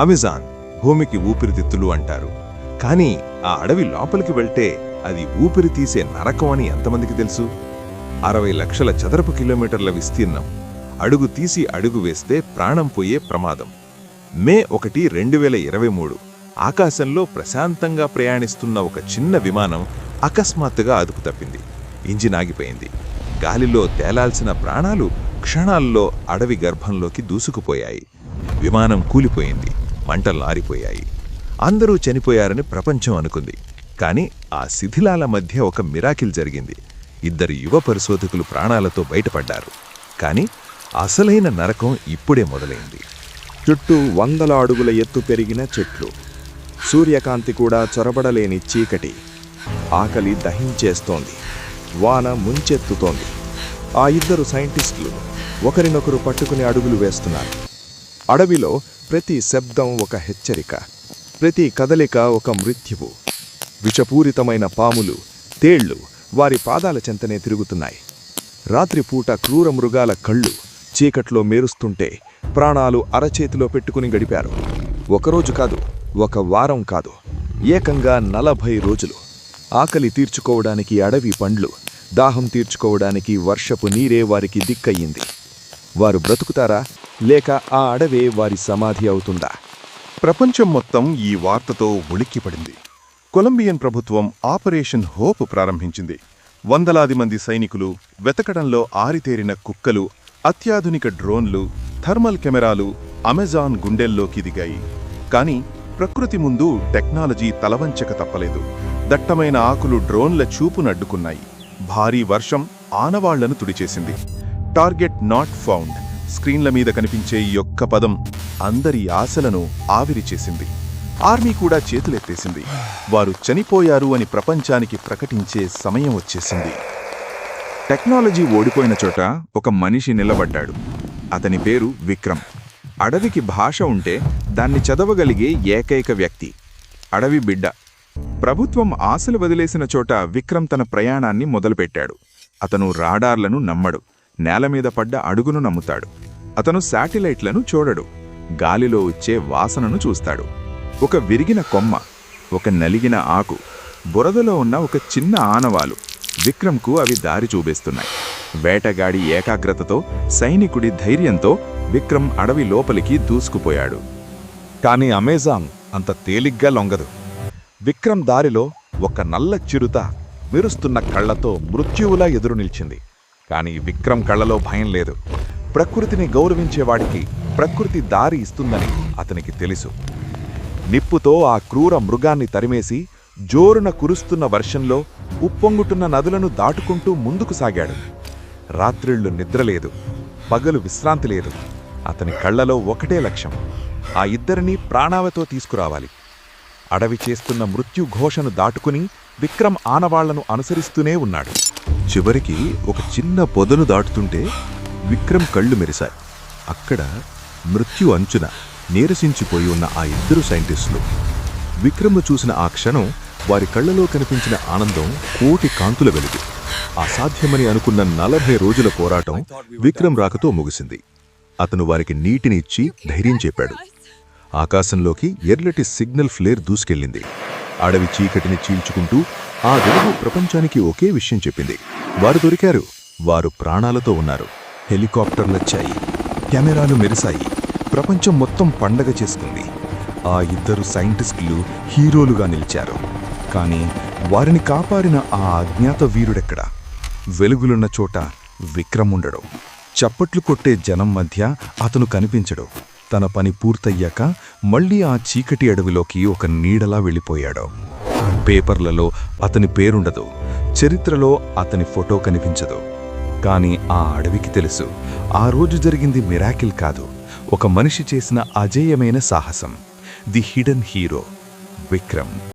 Amazon భూమికి ఊపిరితిత్తులు అంటారు. కానీ ఆ అడవి లోపలికి వెళ్తే అది ఊపిరి తీసే నరకం అని ఎంతమందికి తెలుసు? 60 లక్షల చదరపు కిలోమీటర్ల విస్తీర్ణం. అడుగు తీసి అడుగు వేస్తే ప్రాణం పోయే ప్రమాదం. మే 1, 2023 ఆకాశంలో ప్రశాంతంగా ప్రయాణిస్తున్న ఒక చిన్న విమానం అకస్మాత్తుగా అదుపు తప్పింది. ఇంజిన్ ఆగిపోయింది. గాలిలో తేలాల్సిన ప్రాణాలు క్షణాల్లో అడవి గర్భంలోకి దూసుకుపోయాయి. విమానం కూలిపోయింది. మంటలు ఆరిపోయాయి. అందరూ చనిపోయారని ప్రపంచం అనుకుంది. కానీ ఆ శిథిలాల మధ్య ఒక మిరాకిల్ జరిగింది. 2 యువ పరిశోధకులు ప్రాణాలతో బయటపడ్డారు. కానీ అసలైన నరకం ఇప్పుడే మొదలైంది. చుట్టూ 100 అడుగుల ఎత్తు పెరిగిన చెట్లు, సూర్యకాంతి కూడా చొరబడలేని చీకటి, ఆకలి దహించేస్తోంది, వాన ముంచెత్తుతోంది. ఆ 2 సైంటిస్టులు ఒకరినొకరు పట్టుకుని అడుగులు వేస్తున్నారు. అడవిలో ప్రతి శబ్దం ఒక హెచ్చరిక, ప్రతి కదలిక ఒక మృత్యువు. విషపూరితమైన పాములు, తేళ్లు వారి పాదాల చెంతనే తిరుగుతున్నాయి. రాత్రిపూట క్రూర మృగాల కళ్ళు చీకట్లో మెరుస్తుంటే ప్రాణాలు అరచేతిలో పెట్టుకుని గడిపారు. ఒకరోజు కాదు, ఒక వారం కాదు, ఏకంగా 40 రోజులు. ఆకలి తీర్చుకోవడానికి అడవి పండ్లు, దాహం తీర్చుకోవడానికి వర్షపు నీరే వారికి దిక్కయ్యింది. వారు బ్రతుకుతారా, లేక ఆ అడవే వారి సమాధి అవుతుందా? ప్రపంచం మొత్తం ఈ వార్తతో ఉలిక్కిపడింది. కొలంబియన్ ప్రభుత్వం ఆపరేషన్ హోప్ ప్రారంభించింది. వందలాది మంది సైనికులు, వెతకడంలో ఆరితేరిన కుక్కలు, అత్యాధునిక డ్రోన్లు, థర్మల్ కెమెరాలు అమెజాన్ గుండెల్లోకి దిగాయి. కానీ ప్రకృతి ముందు టెక్నాలజీ తలవంచక తప్పలేదు. దట్టమైన ఆకులు డ్రోన్ల చూపునడ్డుకున్నాయి. భారీ వర్షం ఆనవాళ్లను తుడిచేసింది. టార్గెట్ నాట్ ఫౌండ్ స్క్రీన్ల మీద కనిపించే ఈ ఒక్క పదం అందరి ఆశలను ఆవిరి చేసింది. ఆర్మీ కూడా చేతులెత్తేసింది. వారు చనిపోయారు అని ప్రపంచానికి ప్రకటించే సమయం వచ్చేసింది. టెక్నాలజీ ఓడిపోయిన చోట ఒక మనిషి నిలబడ్డాడు. అతని పేరు విక్రమ్. అడవికి భాష ఉంటే దాన్ని చదవగలిగే ఏకైక వ్యక్తి. అడవి బిడ్డ. ప్రభుత్వం ఆశలు వదిలేసిన చోట విక్రమ్ తన ప్రయాణాన్ని మొదలుపెట్టాడు. అతను రాడార్లను నమ్మడు. నేలమీద పడ్డ అడుగును నమ్ముతాడు. అతను శాటిలైట్లను చూడడు. గాలిలో వచ్చే వాసనను చూస్తాడు. ఒక విరిగిన కొమ్మ, ఒక నలిగిన ఆకు, బురదలో ఉన్న ఒక చిన్న ఆనవాలు విక్రమ్కు అవి దారి చూపిస్తున్నాయి. వేటగాడి ఏకాగ్రతతో, సైనికుడి ధైర్యంతో విక్రమ్ అడవి లోపలికి దూసుకుపోయాడు. కానీ అమెజాన్ అంత తేలిగ్గా లొంగదు. విక్రమ్ దారిలో ఒక నల్ల చిరుత మెరుస్తున్న కళ్లతో మృత్యువులా ఎదురు నిల్చింది. కానీ విక్రమ్ కళ్లలో భయం లేదు. ప్రకృతిని గౌరవించేవాడికి ప్రకృతి దారి ఇస్తుందని అతనికి తెలుసు. నిప్పుతో ఆ క్రూర మృగాన్ని తరిమేసి జోరున కురుస్తున్న వర్షంలో ఉప్పొంగుతున్న నదులను దాటుకుంటూ ముందుకు సాగాడు. రాత్రిళ్లు నిద్రలేదు, పగలు విశ్రాంతి లేదు. అతని కళ్లలో ఒకటే లక్ష్యం: ఆ 2 ప్రాణాలతో తీసుకురావాలి. అడవి చేస్తున్న మృత్యుఘోషను దాటుకుని విక్రమ్ ఆనవాళ్లను అనుసరిస్తూనే ఉన్నాడు. చివరికి ఒక చిన్న పొదను దాటుతుంటే విక్రమ్ కళ్ళు మెరిశాయి. అక్కడ మృత్యు అంచున నీరసించిపోయి ఉన్న ఆ 2 సైంటిస్టులు. విక్రమ్ను చూసిన ఆ క్షణం వారి కళ్లలో కనిపించిన ఆనందం కోటి కాంతుల వెలుగు. అసాధ్యమని అనుకున్న 40 రోజుల పోరాటం విక్రమ్ రాకతో ముగిసింది. అతను వారికి నీటిని ఇచ్చి ధైర్యం చెప్పాడు. ఆకాశంలోకి ఎర్రటి సిగ్నల్ ఫ్లేర్ దూసుకెళ్ళింది. అడవి చీకటిని చీల్చుకుంటూ ఆ వెలుగు ప్రపంచానికి ఒకే విషయం చెప్పింది: వారు దొరికారు, వారు ప్రాణాలతో ఉన్నారు. హెలికాప్టర్లొచ్చాయి, కెమెరాలు మెరిశాయి, ప్రపంచం మొత్తం పండగ చేసుకుంది. ఆ 2 సైంటిస్టులు హీరోలుగా నిలిచారు. కానీ వారిని కాపాడిన ఆ అజ్ఞాత వీరుడెక్కడా? వెలుగులున్న చోట విక్రమ్ ఉండడు. చప్పట్లు కొట్టే జనం మధ్య అతను కనిపించడు. తన పని పూర్తయ్యాక మళ్లీ ఆ చీకటి అడవిలోకి ఒక నీడలా వెళ్ళిపోయాడు. పేపర్లలో అతని పేరుండదు, చరిత్రలో అతని ఫోటో కనిపించదు. కానీ ఆ అడవికి తెలుసు, ఆ రోజు జరిగింది మిరాకిల్ కాదు, ఒక మనిషి చేసిన అజేయమైన సాహసం. The hidden hero Vikram.